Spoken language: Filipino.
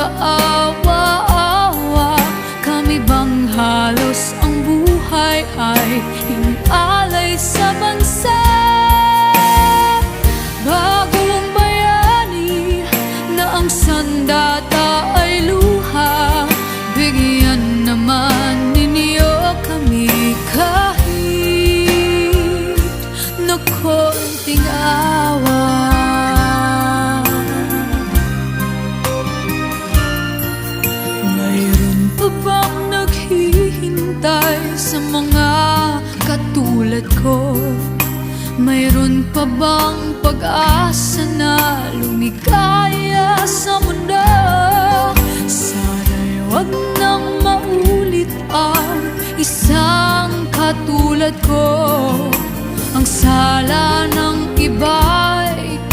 kaawa-awa? Kami bang halos ang buhay ay inalay sa bansa? Bagong bayani na ang sandata ay luha, bigyan naman ninyo kami kahit na konting awa. Mayroon pa bang naghihintay sa mga katulad ko? Mayroon pa bang pag-asa na lumikaya sa mundo? Sana'y wag nang maulit ang isang katulad ko. Ang sala ng